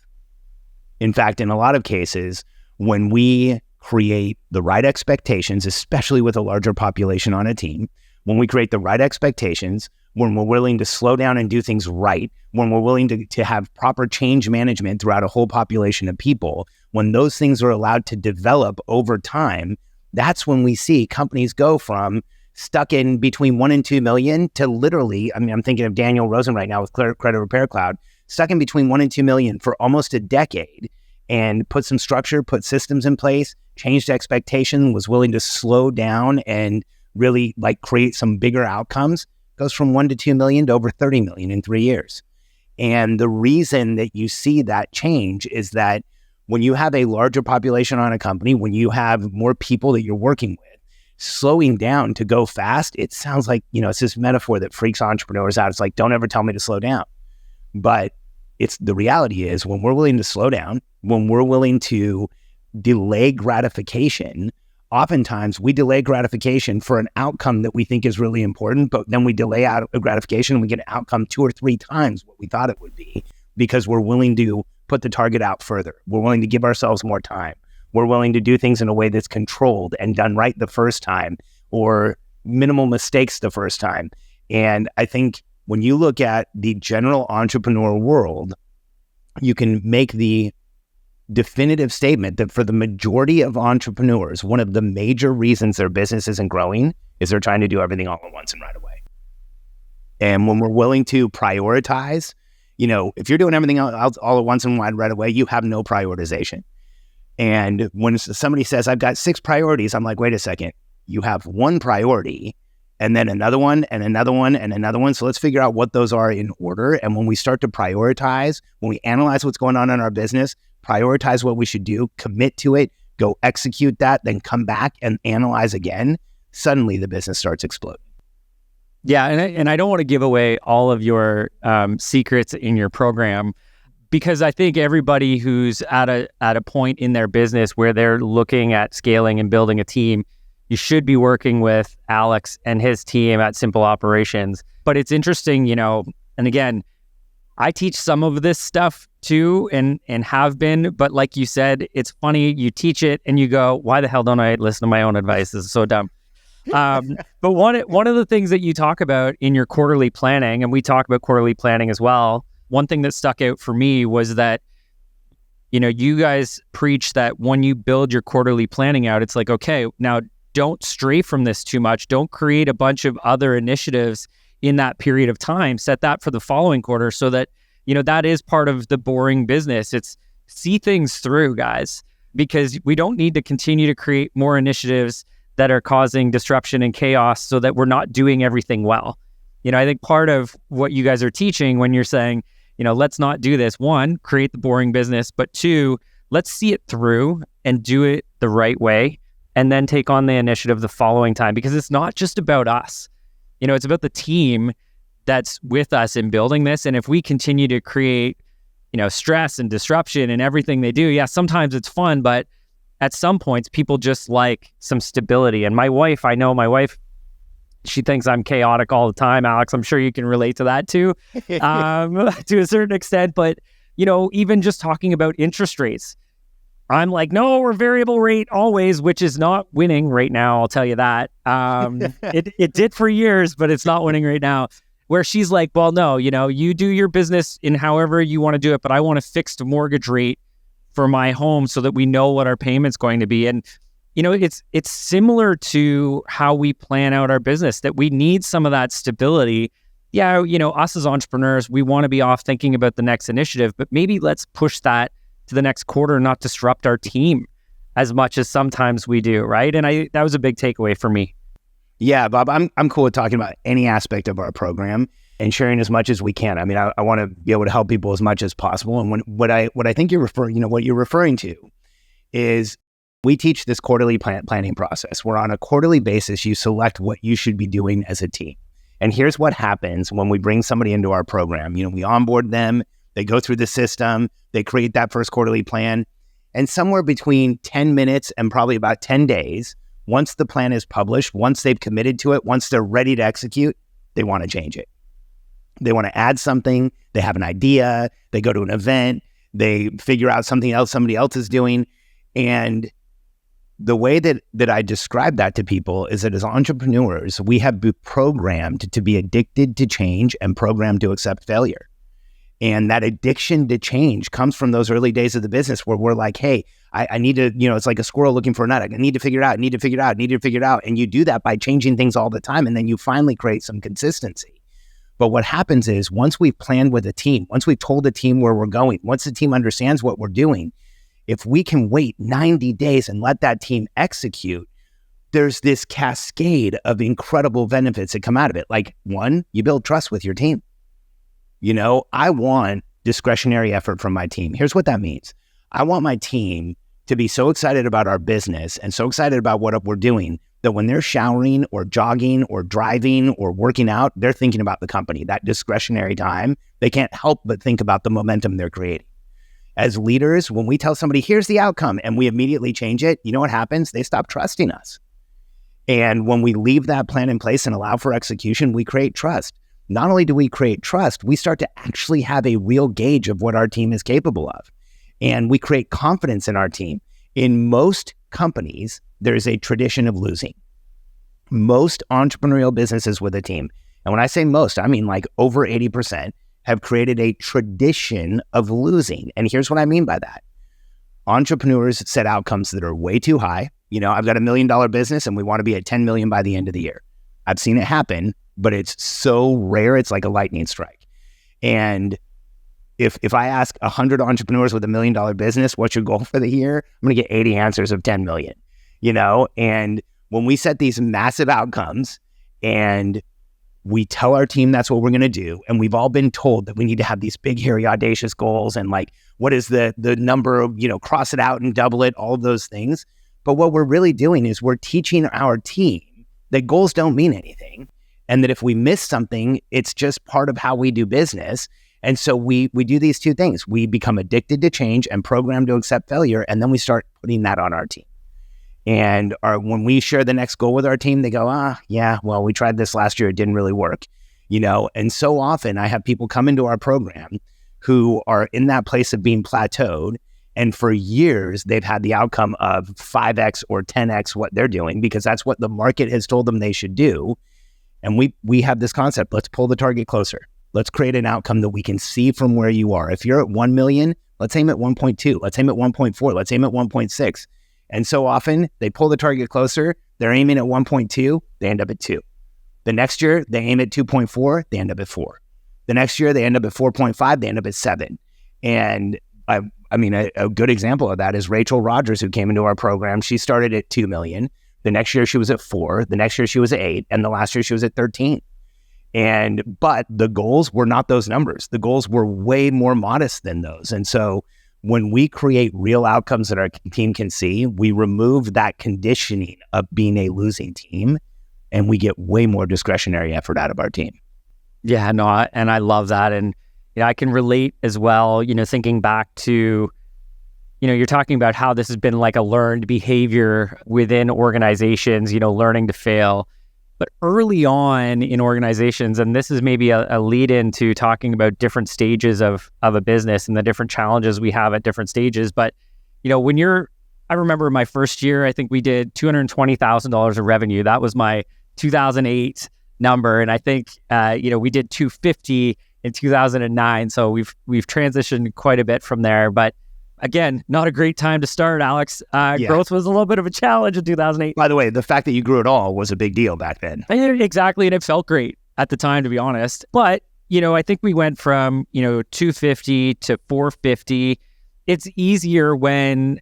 In fact, in a lot of cases, when we create the right expectations, especially with a larger population on a team, when we create the right expectations, when we're willing to slow down and do things right, when we're willing to have proper change management throughout a whole population of people, when those things are allowed to develop over time, that's when we see companies go from stuck in between 1 and 2 million to literally, I mean, I'm thinking of Daniel Rosen right now with Credit Repair Cloud, stuck in between 1 and 2 million for almost a decade, and put some structure, put systems in place, changed expectation, was willing to slow down and really like create some bigger outcomes, goes from 1 to 2 million to over 30 million in 3 years. And the reason that you see that change is that when you have a larger population on a company, when you have more people that you're working with, slowing down to go fast, it sounds like, it's this metaphor that freaks entrepreneurs out. It's like, don't ever tell me to slow down. But it's the reality is when we're willing to slow down, when we're willing to delay gratification, oftentimes we delay gratification for an outcome that we think is really important, but then we delay out gratification and we get an outcome 2 or 3 times what we thought it would be because we're willing to put the target out further. We're willing to give ourselves more time. We're willing to do things in a way that's controlled and done right the first time, or minimal mistakes the first time. And I think when you look at the general entrepreneur world, you can make the definitive statement that for the majority of entrepreneurs, one of the major reasons their business isn't growing is they're trying to do everything all at once and right away. And when we're willing to prioritize, if you're doing everything all at once and right away, you have no prioritization. And when somebody says, I've got 6 priorities, I'm like, wait a second, you have 1 priority and then another one and another one and another one. So let's figure out what those are in order. And when we start to prioritize, when we analyze what's going on in our business, prioritize what we should do, commit to it, go execute that, then come back and analyze again, suddenly the business starts exploding. Yeah, and I don't want to give away all of your secrets in your program, because I think everybody who's at a point in their business where they're looking at scaling and building a team, you should be working with Alex and his team at Simple Operations. But it's interesting, and again, I teach some of this stuff too and have been, but like you said, it's funny, you teach it and you go, why the hell don't I listen to my own advice? This is so dumb. But one of the things that you talk about in your quarterly planning, and we talk about quarterly planning as well, one thing that stuck out for me was that, you guys preach that when you build your quarterly planning out, it's like, okay, now don't stray from this too much. Don't create a bunch of other initiatives in that period of time. Set that for the following quarter so that, that is part of the boring business. It's see things through, guys, because we don't need to continue to create more initiatives that are causing disruption and chaos so that we're not doing everything well. I think part of what you guys are teaching when you're saying, let's not do this, 1, create the boring business, but 2, let's see it through and do it the right way, and then take on the initiative the following time, because it's not just about us. It's about the team that's with us in building this. And if we continue to create, stress and disruption in everything they do, yeah, sometimes it's fun, but at some points, people just like some stability. And I know my wife, she thinks I'm chaotic all the time. Alex, I'm sure you can relate to that too, to a certain extent. But, even just talking about interest rates, I'm like, no, we're variable rate always, which is not winning right now. I'll tell you that. It did for years, but it's not winning right now. Where she's like, well, no, you do your business in however you want to do it, but I want a fixed mortgage rate for my home so that we know what our payment's going to be. And, it's similar to how we plan out our business, that we need some of that stability. Yeah, us as entrepreneurs, we want to be off thinking about the next initiative, but maybe let's push that to the next quarter, not disrupt our team as much as sometimes we do, right? And that was a big takeaway for me. Yeah, Bob, I'm cool with talking about any aspect of our program and sharing as much as we can. I mean, I want to be able to help people as much as possible. And what I think what you're referring to is we teach this quarterly planning process, where on a quarterly basis, you select what you should be doing as a team. And here's what happens when we bring somebody into our program. We onboard them, they go through the system, they create that first quarterly plan, and somewhere between 10 minutes and probably about 10 days, once the plan is published, once they've committed to it, once they're ready to execute, they want to change it. They want to add something, they have an idea, they go to an event, they figure out something else somebody else is doing. And the way that I describe that to people is that as entrepreneurs, we have been programmed to be addicted to change and programmed to accept failure. And that addiction to change comes from those early days of the business where we're like, hey, I need to, it's like a squirrel looking for a nut. I need to figure it out. And you do that by changing things all the time. And then you finally create some consistency. But what happens is once we've planned with a team, once we've told the team where we're going, once the team understands what we're doing, if we can wait 90 days and let that team execute, there's this cascade of incredible benefits that come out of it. Like, one, you build trust with your team. I want discretionary effort from my team. Here's what that means. I want my team to be so excited about our business and so excited about what we're doing that when they're showering or jogging or driving or working out, they're thinking about the company. That discretionary time, they can't help but think about the momentum they're creating. As leaders, when we tell somebody, here's the outcome, and we immediately change it, you know what happens? They stop trusting us. And when we leave that plan in place and allow for execution, we create trust. Not only do we create trust, we start to actually have a real gauge of what our team is capable of. And we create confidence in our team. In most companies, there's a tradition of losing. Most entrepreneurial businesses with a team, and when I say most, I mean like over 80%, have created a tradition of losing. And here's what I mean by that. Entrepreneurs set outcomes that are way too high. I've got $1 million business and we want to be at 10 million by the end of the year. I've seen it happen, but it's so rare, it's like a lightning strike. And if I ask 100 entrepreneurs with $1 million business, what's your goal for the year? I'm going to get 80 answers of 10 million, And when we set these massive outcomes and we tell our team that's what we're going to do, and we've all been told that we need to have these big, hairy, audacious goals, and like, what is the number of, cross it out and double it, all of those things. But what we're really doing is we're teaching our team that goals don't mean anything, and that if we miss something, it's just part of how we do business. And so we do these two things. We become addicted to change and programmed to accept failure, and then we start putting that on our team. And when we share the next goal with our team, they go, yeah, well, we tried this last year. It didn't really work, And so often I have people come into our program who are in that place of being plateaued. And for years, they've had the outcome of 5X or 10X what they're doing because that's what the market has told them they should do. And we have this concept, let's pull the target closer. Let's create an outcome that we can see from where you are. If you're at 1 million, let's aim at 1.2. Let's aim at 1.4. Let's aim at 1.6. And so often they pull the target closer. They're aiming at 1.2. They end up at 2. The next year they aim at 2.4. They end up at 4. The next year they end up at 4.5. They end up at 7. And a good example of that is Rachel Rogers, who came into our program. She started at 2 million. The next year she was at 4. The next year she was at 8. And the last year she was at 13. But the goals were not those numbers. The goals were way more modest than those. And so when we create real outcomes that our team can see, we remove that conditioning of being a losing team, and we get way more discretionary effort out of our team. Yeah, no, and I love that. And I can relate as well, thinking back to, you're talking about how this has been like a learned behavior within organizations, learning to fail. But early on in organizations, and this is maybe a lead into talking about different stages of a business and the different challenges we have at different stages. But, I remember my first year, I think we did $220,000 of revenue. That was my 2008 number. And I think, we did 250 in 2009. So we've transitioned quite a bit from there. But again, not a great time to start, Alex. Growth was a little bit of a challenge in 2008. By the way, the fact that you grew at all was a big deal back then. Exactly. And it felt great at the time, to be honest. But, I think we went from, 250 to 450. It's easier when,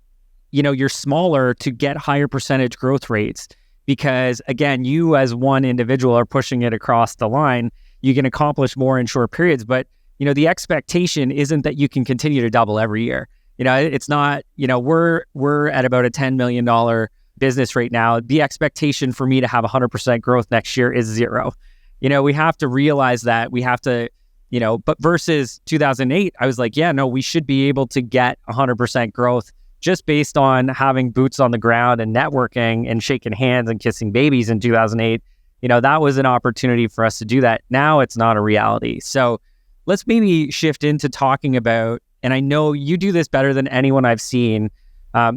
you're smaller to get higher percentage growth rates. because again, you as one individual are pushing it across the line. You can accomplish more in short periods, but the expectation isn't that you can continue to double every year. It's not, we're at about a $10 million business right now. The expectation for me to have 100% growth next year is zero. We have to realize that we have to, but versus 2008, I was like, yeah, no, we should be able to get 100% growth just based on having boots on the ground and networking and shaking hands and kissing babies in 2008. That was an opportunity for us to do that. Now it's not a reality. So let's maybe shift into talking about, and I know you do this better than anyone I've seen,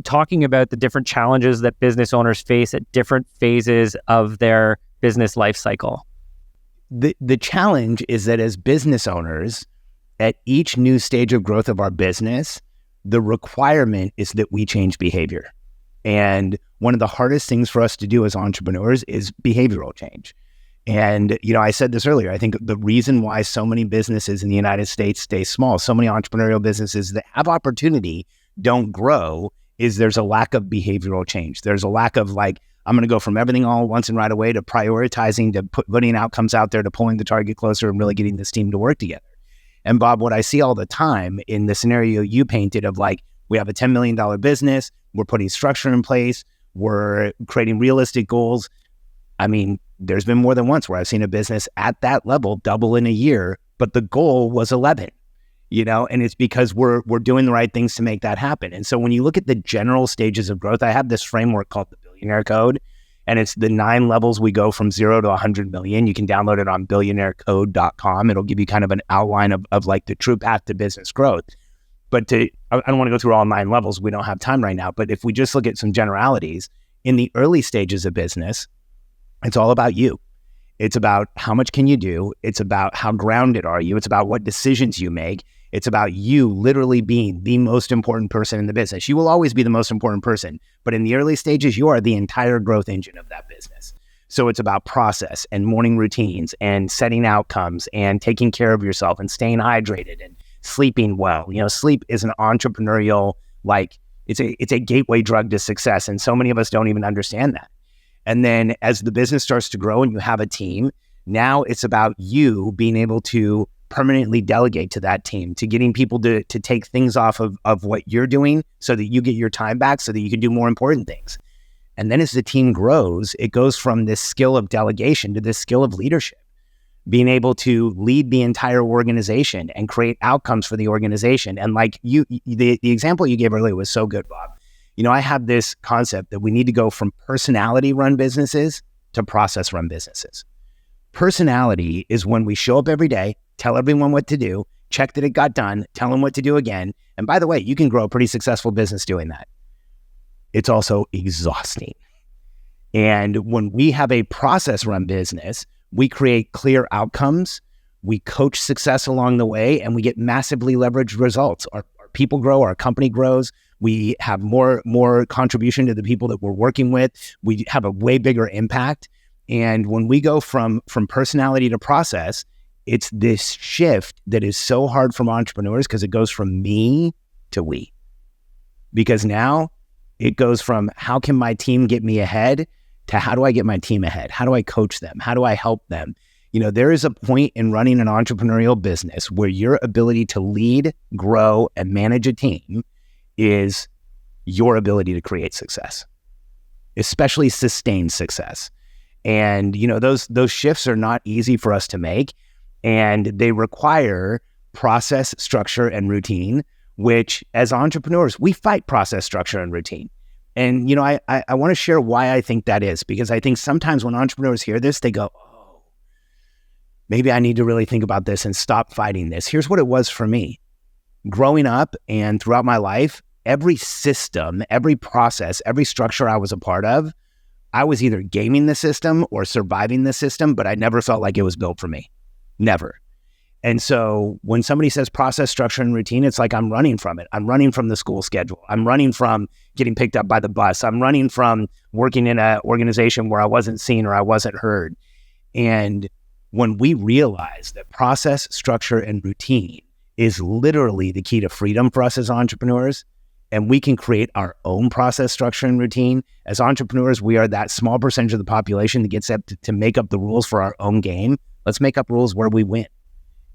talking about the different challenges that business owners face at different phases of their business life cycle. The challenge is that as business owners, at each new stage of growth of our business, the requirement is that we change behavior. And one of the hardest things for us to do as entrepreneurs is behavioral change. And, I said this earlier, I think the reason why so many businesses in the United States stay small, so many entrepreneurial businesses that have opportunity don't grow, is there's a lack of behavioral change. There's a lack of I'm going to go from everything all at once and right away to prioritizing, to putting outcomes out there, to pulling the target closer and really getting this team to work together. And Bob, what I see all the time in the scenario you painted of we have a $10 million business, we're putting structure in place, we're creating realistic goals. I mean, there's been more than once where I've seen a business at that level double in a year, but the goal was 11, and it's because we're doing the right things to make that happen. And so when you look at the general stages of growth, I have this framework called the Billionaire Code, and it's the 9 levels we go from 0 to 100 million. You can download it on billionairecode.com. It'll give you kind of an outline of the true path to business growth. But I don't want to go through all 9 levels. We don't have time right now. But if we just look at some generalities, in the early stages of business, it's all about you. It's about how much can you do. It's about how grounded are you. It's about what decisions you make. It's about you literally being the most important person in the business. You will always be the most important person, but in the early stages, you are the entire growth engine of that business. So it's about process and morning routines and setting outcomes and taking care of yourself and staying hydrated and sleeping well. Sleep is an entrepreneurial, it's a gateway drug to success. And so many of us don't even understand that. And then as the business starts to grow and you have a team, now it's about you being able to permanently delegate to that team, to getting people to take things off of what you're doing so that you get your time back so that you can do more important things. And then as the team grows, it goes from this skill of delegation to this skill of leadership, being able to lead the entire organization and create outcomes for the organization. And the example you gave earlier was so good, Bob. I have this concept that we need to go from personality-run businesses to process-run businesses. Personality is when we show up every day, tell everyone what to do, check that it got done, tell them what to do again. And by the way, you can grow a pretty successful business doing that. It's also exhausting. And when we have a process-run business, we create clear outcomes, we coach success along the way, and we get massively leveraged results. Our people grow, our company grows, we have more contribution to the people that we're working with, we have a way bigger impact. And when we go from personality to process, it's this shift that is so hard for entrepreneurs because it goes from me to we. Because now it goes from how can my team get me ahead to how do I get my team ahead? How do I coach them? How do I help them? There is a point in running an entrepreneurial business where your ability to lead, grow, and manage a team is your ability to create success, especially sustained success. And, those shifts are not easy for us to make, and they require process, structure, and routine, which as entrepreneurs, we fight process, structure, and routine. And, I want to share why I think that is, because I think sometimes when entrepreneurs hear this, they go, oh, maybe I need to really think about this and stop fighting this. Here's what it was for me. Growing up and throughout my life, every system, every process, every structure I was a part of, I was either gaming the system or surviving the system, but I never felt like it was built for me. Never. And so when somebody says process, structure, and routine, it's like I'm running from it. I'm running from the school schedule. I'm running from getting picked up by the bus. I'm running from working in an organization where I wasn't seen or I wasn't heard. And when we realize that process, structure, and routine is literally the key to freedom for us as entrepreneurs, and we can create our own process, structure, and routine. As entrepreneurs, we are that small percentage of the population that gets up to make up the rules for our own game. Let's make up rules where we win.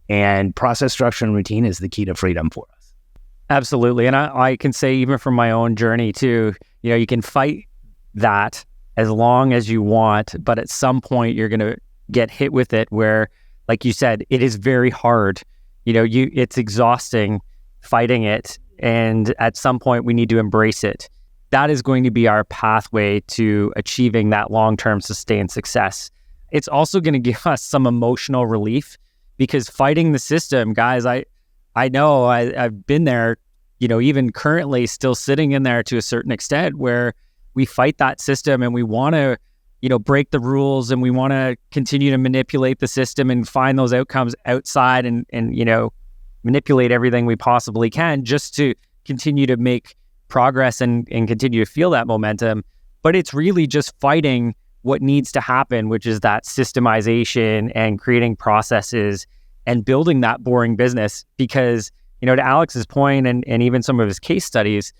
And process, structure, and routine is the key to freedom for us. Absolutely. And I can say, even from my own journey too, you can fight that as long as you want, but at some point you're going to get hit with it where, like you said, it is very hard. It's exhausting fighting it. And at some point we need to embrace it. That is going to be our pathway to achieving that long-term sustained success. It's also going to give us some emotional relief, because fighting the system, guys, I know I've been there, even currently still sitting in there to a certain extent, where we fight that system and we want to, break the rules, and we want to continue to manipulate the system and find those outcomes outside and manipulate everything we possibly can just to continue to make progress and continue to feel that momentum. But it's really just fighting what needs to happen, which is that systemization and creating processes and building that boring business. Because, to Alex's point and even some of his case studies,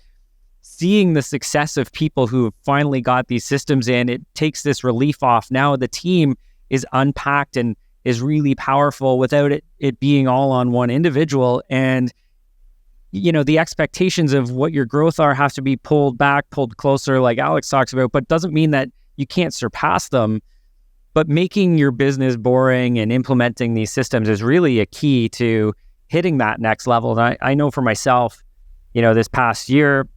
seeing the success of people who have finally got these systems in, it takes this relief off. Now the team is unpacked and is really powerful without it being all on one individual. And, the expectations of what your growth are have to be pulled back, pulled closer, like Alex talks about, but doesn't mean that you can't surpass them. But making your business boring and implementing these systems is really a key to hitting that next level. And I know for myself, this past year,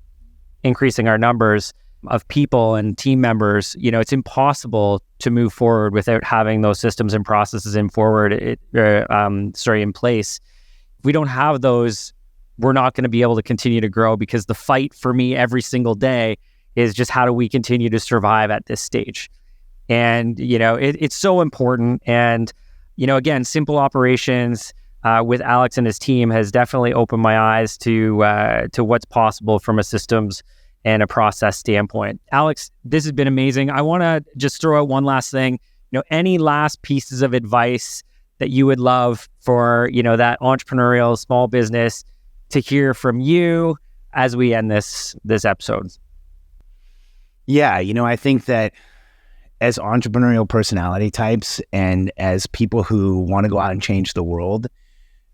increasing our numbers of people and team members, it's impossible to move forward without having those systems and processes in place. If we don't have those, we're not going to be able to continue to grow, because the fight for me every single day is just, how do we continue to survive at this stage? And, it's so important. And, again, simple operations with Alex and his team has definitely opened my eyes to what's possible from a systems and a process standpoint. Alex, this has been amazing. I want to just throw out one last thing. Any last pieces of advice that you would love for, that entrepreneurial small business to hear from you as we end this episode? Yeah, I think that as entrepreneurial personality types and as people who want to go out and change the world,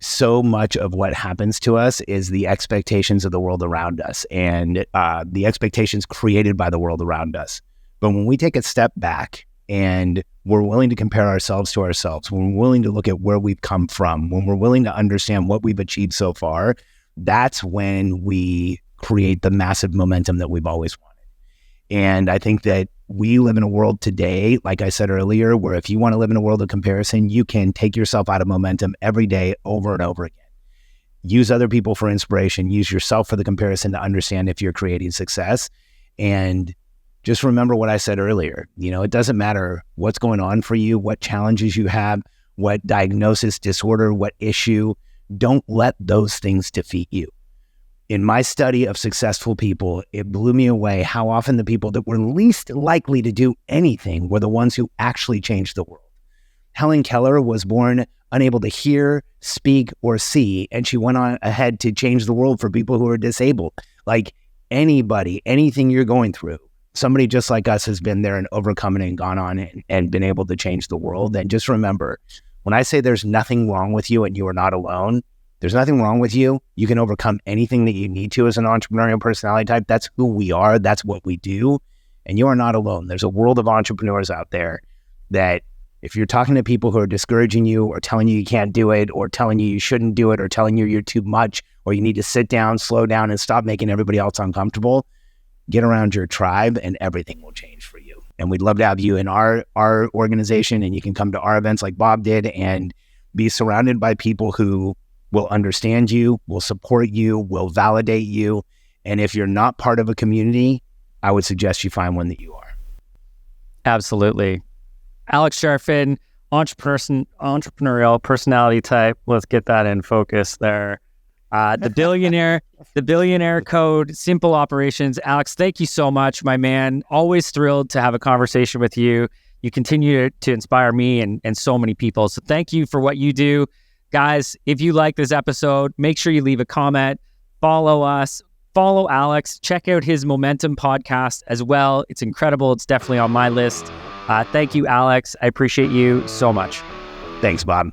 so much of what happens to us is the expectations of the world around us and the expectations created by the world around us. But when we take a step back and we're willing to compare ourselves to ourselves, when we're willing to look at where we've come from, when we're willing to understand what we've achieved so far, that's when we create the massive momentum that we've always wanted. And I think that we live in a world today, like I said earlier, where if you want to live in a world of comparison, you can take yourself out of momentum every day over and over again. Use other people for inspiration. Use yourself for the comparison to understand if you're creating success. And just remember what I said earlier. It doesn't matter what's going on for you, what challenges you have, what diagnosis, disorder, what issue. Don't let those things defeat you. In my study of successful people, it blew me away how often the people that were least likely to do anything were the ones who actually changed the world. Helen Keller was born unable to hear, speak, or see, and she went on ahead to change the world for people who are disabled. Like anybody, anything you're going through, somebody just like us has been there and overcome it and gone on and been able to change the world. And just remember, when I say there's nothing wrong with you and you are not alone, there's nothing wrong with you. You can overcome anything that you need to as an entrepreneurial personality type. That's who we are. That's what we do. And you are not alone. There's a world of entrepreneurs out there that if you're talking to people who are discouraging you or telling you you can't do it or telling you shouldn't do it or telling you you're too much or you need to sit down, slow down, and stop making everybody else uncomfortable, get around your tribe and everything will change for you. And we'd love to have you in our organization, and you can come to our events like Bob did and be surrounded by people who will understand you, will support you, will validate you. And if you're not part of a community, I would suggest you find one that you are. Absolutely. Alex Charfen, entrepreneurial personality type. Let's get that in focus there. The billionaire code, simple operations. Alex, thank you so much, my man. Always thrilled to have a conversation with you. You continue to inspire me and so many people. So thank you for what you do. Guys, if you like this episode, make sure you leave a comment, follow us, follow Alex, check out his Momentum podcast as well. It's incredible. It's definitely on my list. Thank you, Alex. I appreciate you so much. Thanks, Bob.